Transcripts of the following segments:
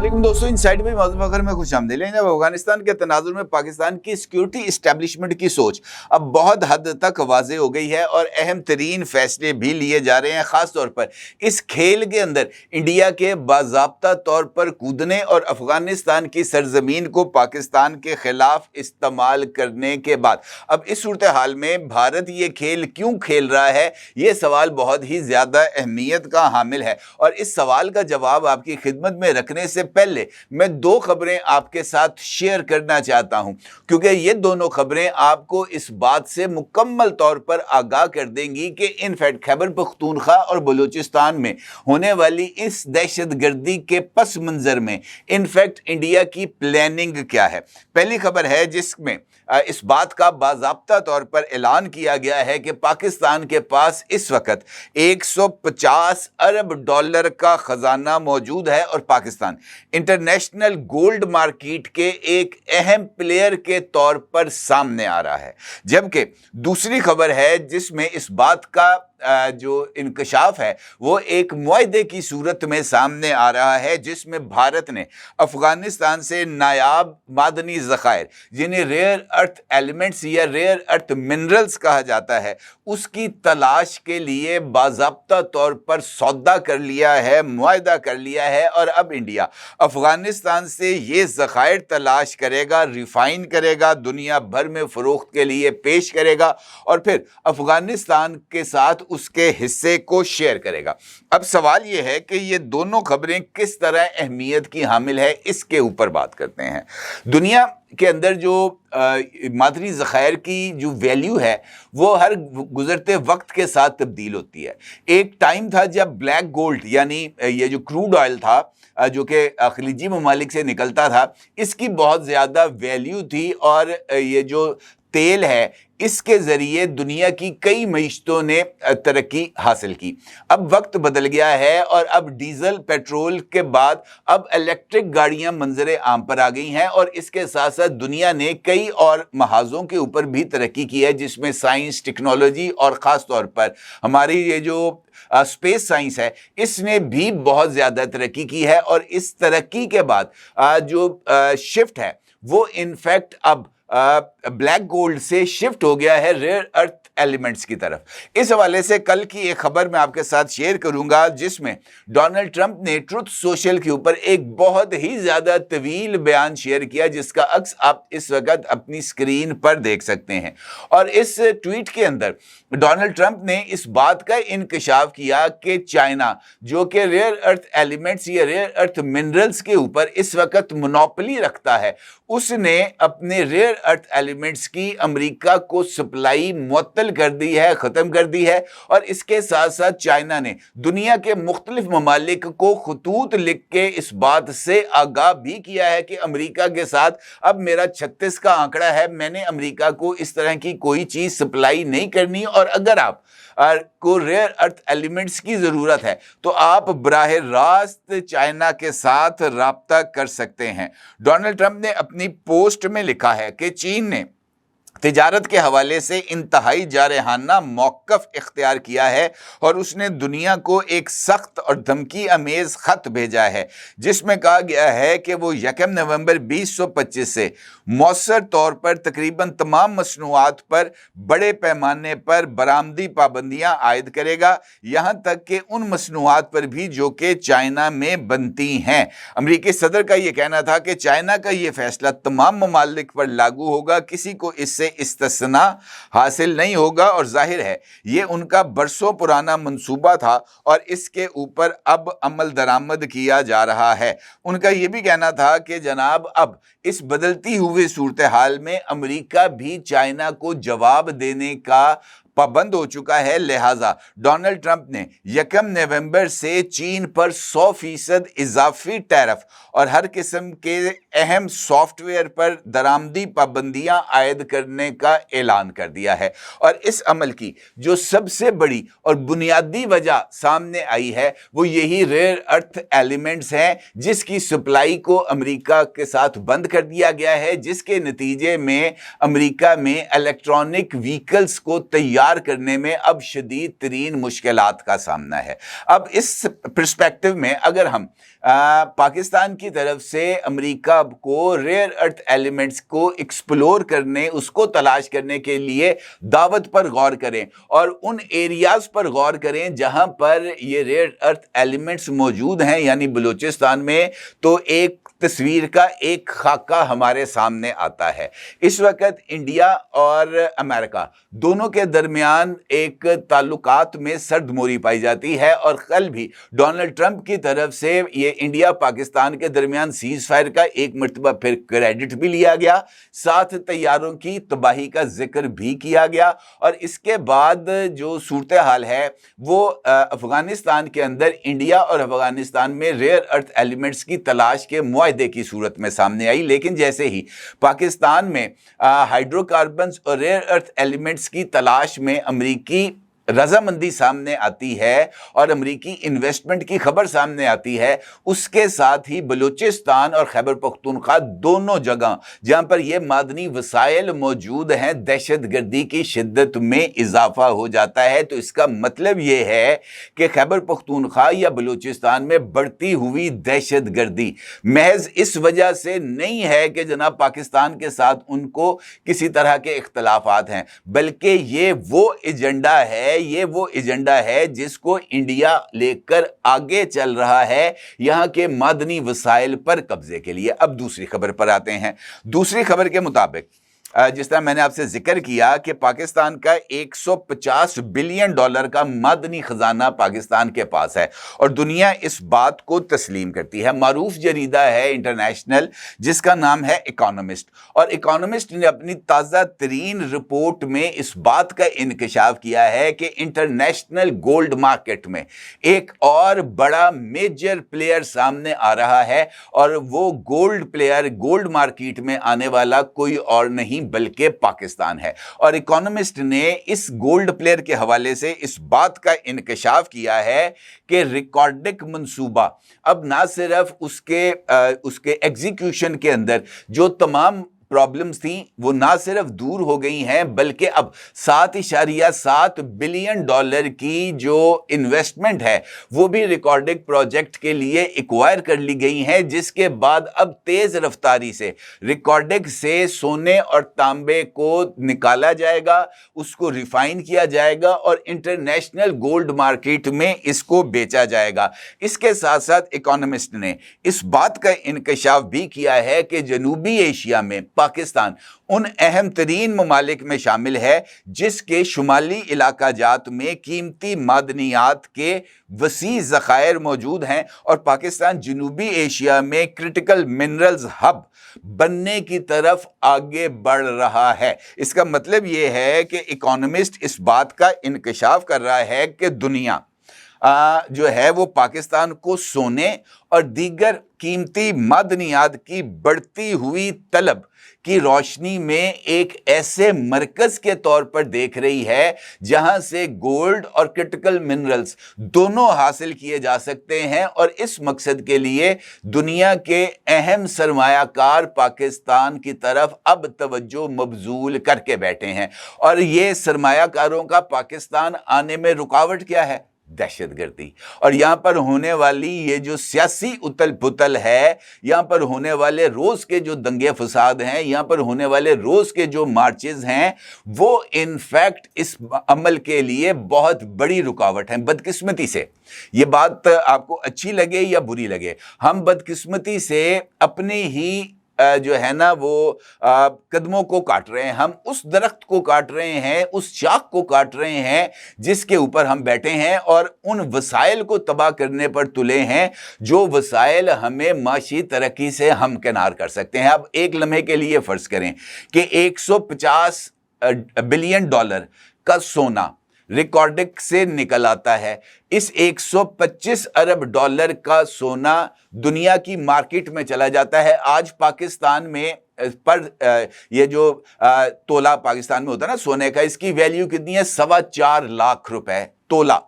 लेकिन दोस्तों इनसाइड में मौजूद फखर में खुश आमदीद। लेकिन अब अफगानिस्तान के तनाजुर में पाकिस्तान की सिक्योरिटी इस्टेब्लिशमेंट की सोच अब बहुत हद तक वाज़ेह हो गई है और अहम तरीन फैसले भी लिए जा रहे हैं। ख़ास तौर पर इस खेल के अंदर इंडिया के बाज़ाब्ता तौर पर कूदने और अफगानिस्तान की सरजमीन को पाकिस्तान के खिलाफ इस्तेमाल करने के बाद अब इस सूरत हाल में भारत ये खेल क्यों खेल रहा है, ये सवाल बहुत ही ज़्यादा अहमियत का हामिल है। और इस सवाल का जवाब आपकी खिदमत में रखने से पहले मैं दो खबरें आपके साथ शेयर करना चाहता हूं, क्योंकि ये दोनों खबरें आपको इस बात से मुकम्मल तौर पर आगाह कर देंगी कि इनफैक्ट खैबर पख्तूनख्वा और बलूचिस्तान में होने वाली इस दहशतगर्दी के पस मंजर में इनफैक्ट इंडिया की प्लानिंग क्या है। पहली खबर है जिसमें इस बात का बाज़ाब्ता तौर पर ऐलान किया गया है कि पाकिस्तान के पास इस वक्त 150 अरब डॉलर का खजाना मौजूद है और पाकिस्तान इंटरनेशनल गोल्ड मार्केट के एक अहम प्लेयर के तौर पर सामने आ रहा है। जबकि दूसरी खबर है जिसमें इस बात का जो इंकशाफ है वो एक मुआहदे की सूरत में सामने आ रहा है, जिसमें भारत ने अफगानिस्तान से नायाब मादनी ज़खायर जिन्हें रेयर अर्थ एलिमेंट्स या रेयर अर्थ मिनरल्स कहा जाता है उसकी तलाश के लिए बाज़ाब्ता तौर पर सौदा कर लिया है, मुआहदा कर लिया है। और अब इंडिया अफगानिस्तान से ये ज़खायर तलाश करेगा, रिफाइन करेगा, दुनिया भर में फ़रोख्त के लिए पेश करेगा और फिर अफगानिस्तान के साथ उसके हिस्से को शेयर करेगा। अब सवाल यह है कि ये दोनों खबरें किस तरह अहमियत की हामिल है, इसके ऊपर बात करते हैं। दुनिया के अंदर जो मादनी ज़खायर की जो वैल्यू है वो हर गुज़रते वक्त के साथ तब्दील होती है। एक टाइम था जब ब्लैक गोल्ड यानी ये जो क्रूड ऑयल था जो कि खलीजी ममालिक से निकलता था, इसकी बहुत ज़्यादा वैल्यू थी और ये जो तेल है इसके ज़रिए दुनिया की कई मईशतों ने तरक्की हासिल की। अब वक्त बदल गया है और अब डीज़ल पेट्रोल के बाद अब इलेक्ट्रिक गाड़ियां मंजर आम पर आ गई हैं और इसके साथ साथ दुनिया ने कई और महाज़ों के ऊपर भी तरक्की की है, जिसमें साइंस, टेक्नोलॉजी और ख़ास तौर पर हमारी ये जो स्पेस साइंस है इसने भी बहुत ज़्यादा तरक्की की है। और इस तरक्की के बाद जो शिफ्ट है वो इनफैक्ट अब ब्लैक गोल्ड से शिफ्ट हो गया है रेयर अर्थ एलिमेंट्स की तरफ। इस हवाले से कल की एक खबर मैं आपके साथ शेयर करूंगा जिसमें डोनाल्ड ट्रंप ने ट्रुथ सोशल के ऊपर एक बहुत ही ज्यादा तवील बयान शेयर किया, जिसका अक्स आप इस वक्त अपनी स्क्रीन पर देख सकते हैं। और इस ट्वीट के अंदर डोनाल्ड ट्रंप ने इस बात का इंकशाफ किया कि चाइना जो कि रेयर अर्थ एलिमेंट्स या रेयर अर्थ मिनरल्स के ऊपर इस वक्त मोनोपोली रखता है, उसने अपने रेयर अर्थ एलिमेंट्स की अमेरिका को सप्लाई मुअत्तल कर दी है, ख़त्म कर दी है। और इसके साथ साथ चाइना ने दुनिया के मुख्तलिफ ममालिक को खतूत लिख के इस बात से आगाह भी किया है कि अमेरिका के साथ अब मेरा 36 का आंकड़ा है, मैंने अमेरिका को इस तरह की कोई चीज़ सप्लाई नहीं करनी और अगर आप को रेयर अर्थ एलिमेंट्स की ज़रूरत है तो आप बराह रास्त चाइना के साथ राब्ता कर सकते हैं। डोनाल्ड ट्रंप ने अपनी पोस्ट में लिखा है कि चीन ने तिजारत के हवाले से इंतहाई जारहाना मौक़िफ़ इख्तियार किया है और उसने दुनिया को एक सख्त और धमकी अमेज़ ख़त भेजा है जिसमें कहा गया है कि वो 1 नवंबर 2025 से मौसर तौर पर तकरीबन तमाम मसनूआत पर बड़े पैमाने पर बरामदी पाबंदियाँ आयद करेगा, यहाँ तक कि उन मसनूआत पर भी जो कि चाइना में बनती हैं। अमरीकी सदर का ये कहना था कि चाइना का ये फ़ैसला तमाम ममालिक पर लागू होगा, किसी को इससे इस्तिस्ना हासिल नहीं होगा। और जाहिर है ये उनका बरसों पुराना मंसूबा था और इसके ऊपर अब अमल दरामद किया जा रहा है। उनका ये भी कहना था कि जनाब अब इस बदलती हुई सूरत हाल में अमेरिका भी चाइना को जवाब देने का पाबंद हो चुका है, लिहाजा डोनाल्ड ट्रंप ने 1 नवंबर से चीन पर 100% इजाफी टैरिफ और हर किस्म के अहम सॉफ्टवेयर पर दरामदी पाबंदियां आयद करने का ऐलान कर दिया है। और इस अमल की जो सबसे बड़ी और बुनियादी वजह सामने आई है वो यही रेयर अर्थ एलिमेंट्स हैं, जिसकी सप्लाई को अमेरिका के साथ बंद कर दिया गया है, जिसके नतीजे में अमेरिका में इलेक्ट्रॉनिक व्हीकल्स को तैयार تیار کرنے میں اب شدید ترین مشکلات کا سامنا ہے۔ اب اس پرسپیکٹو میں اگر ہم پاکستان کی طرف سے امریکہ کو ریئر ارتھ ایلیمنٹس کو ایکسپلور کرنے، اس کو تلاش کرنے کے لیے دعوت پر غور کریں اور ان ایریاز پر غور کریں جہاں پر یہ ریئر ارتھ ایلیمنٹس موجود ہیں، یعنی بلوچستان میں، تو ایک تصویر کا ایک خاکہ ہمارے سامنے آتا ہے۔ اس وقت انڈیا اور امریکہ دونوں کے درمیان ایک تعلقات میں سرد موری پائی جاتی ہے، اور کل بھی ڈونلڈ ٹرمپ کی طرف سے یہ انڈیا پاکستان کے درمیان سیز فائر کا ایک مرتبہ پھر کریڈٹ بھی لیا گیا، ساتھ طیاروں کی تباہی کا ذکر بھی کیا گیا، اور اس کے بعد جو صورتحال ہے وہ افغانستان کے اندر انڈیا اور افغانستان میں ریئر ارتھ ایلیمنٹس کی تلاش کے معاہدے کی صورت میں سامنے آئی۔ لیکن جیسے ہی پاکستان میں ہائیڈرو کاربنز اور ریئر ارتھ ایلیمنٹس کی تلاش میں امریکی رضامندی سامنے آتی ہے اور امریکی انویسٹمنٹ کی خبر سامنے آتی ہے، اس کے ساتھ ہی بلوچستان اور خیبر پختونخوا دونوں جگہ جہاں پر یہ معدنی وسائل موجود ہیں، دہشت گردی کی شدت میں اضافہ ہو جاتا ہے۔ تو اس کا مطلب یہ ہے کہ خیبر پختونخوا یا بلوچستان میں بڑھتی ہوئی دہشت گردی محض اس وجہ سے نہیں ہے کہ جناب پاکستان کے ساتھ ان کو کسی طرح کے اختلافات ہیں، بلکہ یہ وہ ایجنڈا ہے جس کو انڈیا لے کر آگے چل رہا ہے یہاں کے معدنی وسائل پر قبضے کے لیے۔ اب دوسری خبر پر آتے ہیں۔ دوسری خبر کے مطابق جس طرح میں نے آپ سے ذکر کیا کہ پاکستان کا $150 بلین کا معدنی خزانہ پاکستان کے پاس ہے، اور دنیا اس بات کو تسلیم کرتی ہے۔ معروف جریدہ ہے انٹرنیشنل جس کا نام ہے اکانومسٹ، اور اکانومسٹ نے اپنی تازہ ترین رپورٹ میں اس بات کا انکشاف کیا ہے کہ انٹرنیشنل گولڈ مارکیٹ میں ایک اور بڑا میجر پلیئر سامنے آ رہا ہے، اور وہ گولڈ مارکیٹ میں آنے والا کوئی اور نہیں بلکہ پاکستان ہے۔ اور اکانومسٹ نے اس گولڈ پلیئر کے حوالے سے اس بات کا انکشاف کیا ہے کہ ریکارڈک منصوبہ اب نہ صرف اس کے ایگزیکیوشن کے اندر جو تمام پرابلمز تھیں وہ نہ صرف دور ہو گئی ہیں، بلکہ اب $7.7 بلین کی جو انویسٹمنٹ ہے وہ بھی ریکارڈک پروجیکٹ کے لیے ایکوائر کر لی گئی ہیں، جس کے بعد اب تیز رفتاری سے ریکارڈک سے سونے اور تانبے کو نکالا جائے گا، اس کو ریفائن کیا جائے گا اور انٹرنیشنل گولڈ مارکیٹ میں اس کو بیچا جائے گا۔ اس کے ساتھ ساتھ اکانومسٹ نے اس بات کا انکشاف بھی کیا ہے کہ جنوبی ایشیا میں پاکستان ان اہم ترین ممالک میں شامل ہے جس کے شمالی علاقہ جات میں قیمتی معدنیات کے وسیع ذخائر موجود ہیں، اور پاکستان جنوبی ایشیا میں کرٹیکل منرلز ہب بننے کی طرف آگے بڑھ رہا ہے۔ اس کا مطلب یہ ہے کہ اکانومسٹ اس بات کا انکشاف کر رہا ہے کہ دنیا جو ہے وہ پاکستان کو سونے اور دیگر قیمتی معدنیات کی بڑھتی ہوئی طلب کی روشنی میں ایک ایسے مرکز کے طور پر دیکھ رہی ہے جہاں سے گولڈ اور کرٹیکل منرلز دونوں حاصل کیے جا سکتے ہیں، اور اس مقصد کے لیے دنیا کے اہم سرمایہ کار پاکستان کی طرف اب توجہ مبذول کر کے بیٹھے ہیں۔ اور یہ سرمایہ کاروں کا پاکستان آنے میں رکاوٹ کیا ہے؟ دہشت گردی۔ اور یہاں پر ہونے والی یہ جو سیاسی اتل پتل ہے، یہاں پر ہونے والے روز کے جو دنگے فساد ہیں، یہاں پر ہونے والے روز کے جو مارچز ہیں، وہ انفیکٹ اس عمل کے لیے بہت بڑی رکاوٹ ہیں۔ بدقسمتی سے یہ بات آپ کو اچھی لگے یا بری لگے، ہم بدقسمتی سے اپنی ہی جو ہے نا وہ قدموں کو کاٹ رہے ہیں، ہم اس درخت کو کاٹ رہے ہیں، اس شاخ کو کاٹ رہے ہیں جس کے اوپر ہم بیٹھے ہیں، اور ان وسائل کو تباہ کرنے پر تلے ہیں جو وسائل ہمیں معاشی ترقی سے ہمکنار کر سکتے ہیں۔ اب ایک لمحے کے لیے فرض کریں کہ $150 بلین کا سونا ریکارڈک سے نکل آتا ہے۔ اس $125 ارب کا سونا دنیا کی مارکیٹ میں چلا جاتا ہے۔ آج پاکستان میں پر یہ جو تولہ پاکستان میں ہوتا ہے نا سونے کا، اس کی ویلیو کتنی ہے؟ 4.25 لاکھ روپے تولہ۔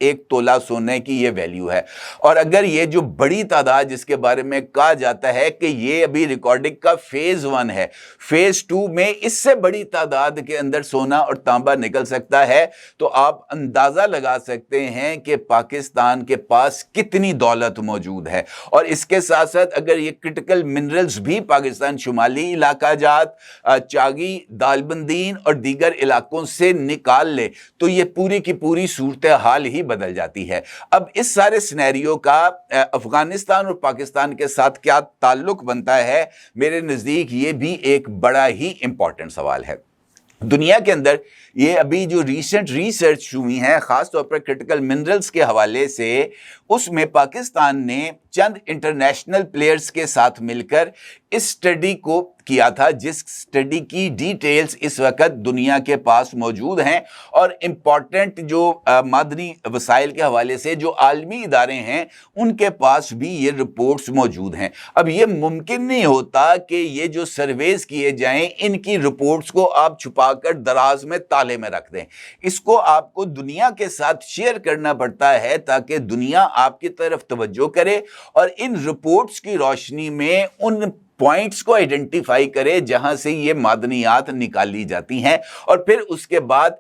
ایک तोला सोने की ये वैल्यू है। और अगर ये जो बड़ी तादाद जिसके बारे में कहा जाता है कि ये अभी रिकॉर्डिंग का फेज 1 है, फेज 2 में इससे बड़ी तादाद के अंदर सोना और तांबा निकल सकता है, तो आप अंदाजा लगा सकते हैं कि पाकिस्तान के पास कितनी दौलत मौजूद है। और इसके साथ साथ अगर ये क्रिटिकल मिनरल्स भी पाकिस्तान शुमाली इलाका जात, चागी, दालबंदीन और दीगर इलाकों से निकाल ले तो ये पूरी की पूरी सूरत हाल ही बदल जाती है। अब इस सारे सिनेरियो का अफगानिस्तान और पाकिस्तान के साथ क्या ताल्लुक बनता है, मेरे नज़दीक ये भी एक बड़ा ही इंपॉर्टेंट सवाल है। दुनिया के अंदर ये अभी जो रीसेंट रिसर्च हुई है ख़ास तौर पर क्रिटिकल मिनरल्स के हवाले से, उसमें पाकिस्तान ने चंद इंटरनेशनल प्लेयर्स के साथ मिलकर इस स्टडी को किया था, जिस स्टडी की डिटेल्स इस वक्त दुनिया के पास मौजूद हैं और इम्पॉर्टेंट जो मादनी वसाइल के हवाले से जो आलमी इदारे हैं उनके पास भी ये रिपोर्ट्स मौजूद हैं। अब ये मुमकिन नहीं होता कि ये जो सर्वेस किए जाएं इनकी रिपोर्ट्स को आप छुपाकर दराज में ताले में रख दें। इसको आपको दुनिया के साथ शेयर करना पड़ता है ताकि दुनिया आपकी तरफ तवज्जो करे और इन रिपोर्ट्स की रोशनी में उन पॉइंट्स को आइडेंटिफाई करे जहां से ये मादनियात निकाली जाती हैं और फिर उसके बाद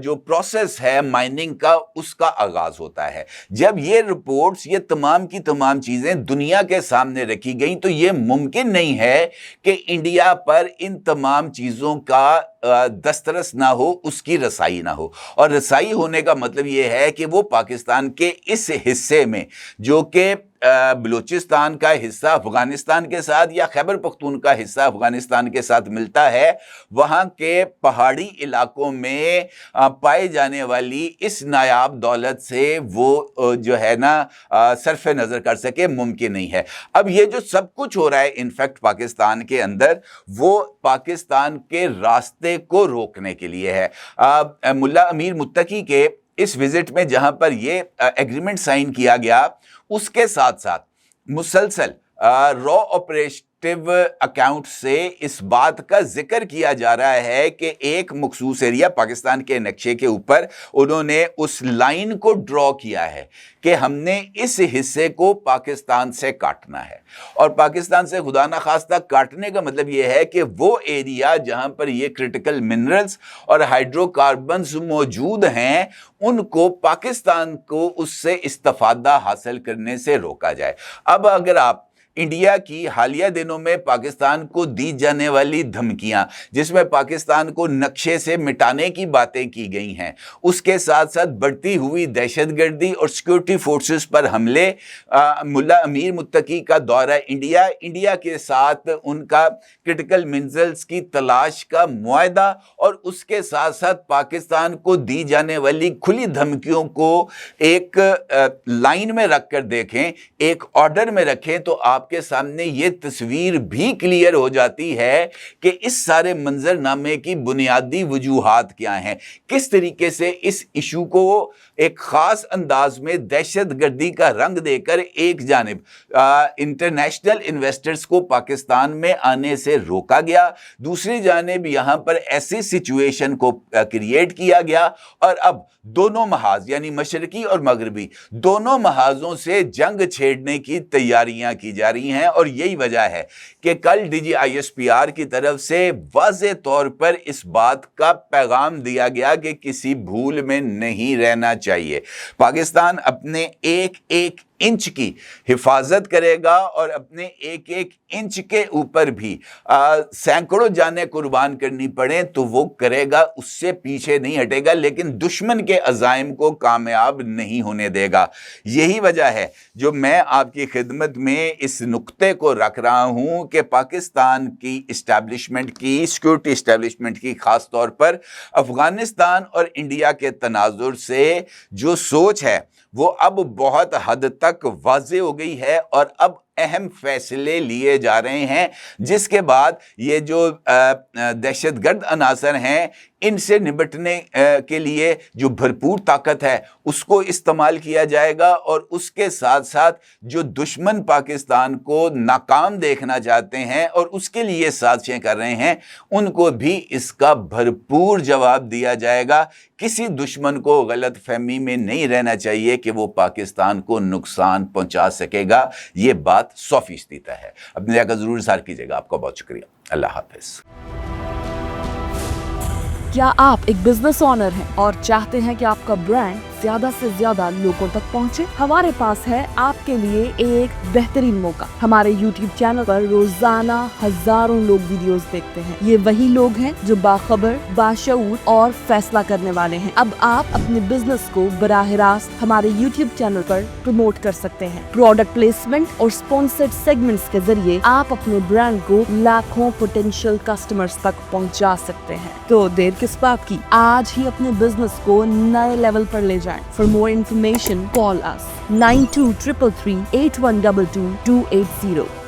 जो प्रोसेस है माइनिंग का उसका आगाज होता है। जब ये रिपोर्ट्स, ये तमाम की तमाम चीजें दुनिया के सामने रखी गई तो ये मुमकिन नहीं है कि इंडिया पर इन तमाम चीजों का दस्तरस ना हो, उसकी रसाई ना हो। और रसाई होने का मतलब ये है कि वो पाकिस्तान के इस हिस्से में जो कि बलूचिस्तान का हिस्सा अफगानिस्तान के साथ या खैबर पख्तून का हिस्सा अफगानिस्तान के साथ मिलता है, वहाँ के पहाड़ी इलाकों में पाए जाने वाली इस नायाब दौलत से वो जो है ना सरफ नज़र कर सके, मुमकिन नहीं है। अब ये जो सब कुछ हो रहा है इनफैक्ट पाकिस्तान के अंदर, वो पाकिस्तान के रास्ते को रोकने के लिए है। मुल्ला अमीर मुत्तकी के इस विजिट में जहां पर ये एग्रीमेंट साइन किया गया, उसके साथ साथ मुसलसल रॉ ऑपरेटिव अकाउंट से इस बात का जिक्र किया जा रहा है कि एक मखसूस एरिया पाकिस्तान के नक्शे के ऊपर उन्होंने उस लाइन को ड्रॉ किया है कि हमने इस हिस्से को पाकिस्तान से काटना है। और पाकिस्तान से खुदा ना खास्ता काटने का मतलब यह है कि वो एरिया जहां पर ये क्रिटिकल मिनरल्स और हाइड्रोकार्बन्स मौजूद हैं उनको पाकिस्तान को उससे इस्तिफादा हासिल करने से रोका जाए। अब अगर आप इंडिया की हालिया दिनों में पाकिस्तान को दी जाने वाली धमकियां, जिसमें पाकिस्तान को नक्शे से मिटाने की बातें की गई हैं, उसके साथ साथ बढ़ती हुई दहशतगर्दी और सिक्योरिटी फोर्सेस पर हमले, मुल्ला अमीर मुत्तकी का दौरा इंडिया, इंडिया के साथ उनका क्रिटिकल मिनरल्स की तलाश का मुआहदा और उसके साथ साथ पाकिस्तान को दी जाने वाली खुली धमकियों को एक लाइन में रख कर देखें, एक ऑर्डर में रखें, तो आपके सामने ये तस्वीर भी क्लियर हो जाती है कि इस सारे मंजरनामे की बुनियादी वजूहात क्या हैं, किस तरीके से इस इशू को एक खास अंदाज में दहशतगर्दी का रंग देकर एक जानिब इंटरनेशनल इन्वेस्टर्स को पाकिस्तान में आने से रोका गया, दूसरी जानिब यहां पर ऐसी सिचुएशन को क्रिएट किया गया और अब दोनों महाज यानी मशरकी और मगरबी दोनों महाजों से जंग छेड़ने की तैयारियां की जा रही हैं। और यही वजह है कि कल DGISPR की तरफ से वाज़े तौर पर इस बात का पैगाम दिया गया कि किसी भूल में नहीं रहना चाहिए। पाकिस्तान अपने एक एक इंच की हिफाजत करेगा और अपने एक एक इंच के ऊपर भी सैकड़ों जानें कुर्बान करनी पड़े तो वो करेगा, उससे पीछे नहीं हटेगा, लेकिन दुश्मन के अज़ाइम को कामयाब नहीं होने देगा। यही वजह है जो मैं आपकी खिदमत में इस नुक्ते को रख रहा हूं कि पाकिस्तान की इस्टेब्लिशमेंट की, सिक्योरिटी इस्टेब्लिशमेंट की, खास तौर पर अफगानिस्तान और इंडिया के तनाजुर से जो सोच है वो अब बहुत हद तक वाज़े हो गई है और अब اہم فیصلے لیے جا رہے ہیں، جس کے بعد یہ جو دہشت گرد عناصر ہیں ان سے نمٹنے کے لیے جو بھرپور طاقت ہے اس کو استعمال کیا جائے گا، اور اس کے ساتھ ساتھ جو دشمن پاکستان کو ناکام دیکھنا چاہتے ہیں اور اس کے لیے سازشیں کر رہے ہیں ان کو بھی اس کا بھرپور جواب دیا جائے گا۔ کسی دشمن کو غلط فہمی میں نہیں رہنا چاہیے کہ وہ پاکستان کو نقصان پہنچا سکے گا، یہ بات 100% طے ہے۔ اپنی جگہ ضرور اظہار کیجیے گا۔ آپ کا بہت شکریہ۔ اللہ حافظ۔ کیا آپ ایک بزنس اونر ہیں اور چاہتے ہیں کہ آپ کا برانڈ زیادہ سے زیادہ لوگوں تک پہنچے؟ ہمارے پاس ہے آپ کے لیے ایک بہترین موقع۔ ہمارے یوٹیوب چینل پر روزانہ ہزاروں لوگ ویڈیوز دیکھتے ہیں۔ یہ وہی لوگ ہیں جو باخبر، باشعور اور فیصلہ کرنے والے ہیں۔ اب آپ اپنے بزنس کو براہ راست ہمارے یوٹیوب چینل پر پروموٹ کر سکتے ہیں۔ پروڈکٹ پلیسمنٹ اور اسپانسرڈ سیگمنٹس کے ذریعے آپ اپنے برانڈ کو لاکھوں پوٹینشیل کسٹمرز تک پہنچا سکتے ہیں۔ تو دیر کس بات کی؟ آج ہی اپنے بزنس کو نئے لیول پر لے جائیں۔ For more information, call us 923338122280.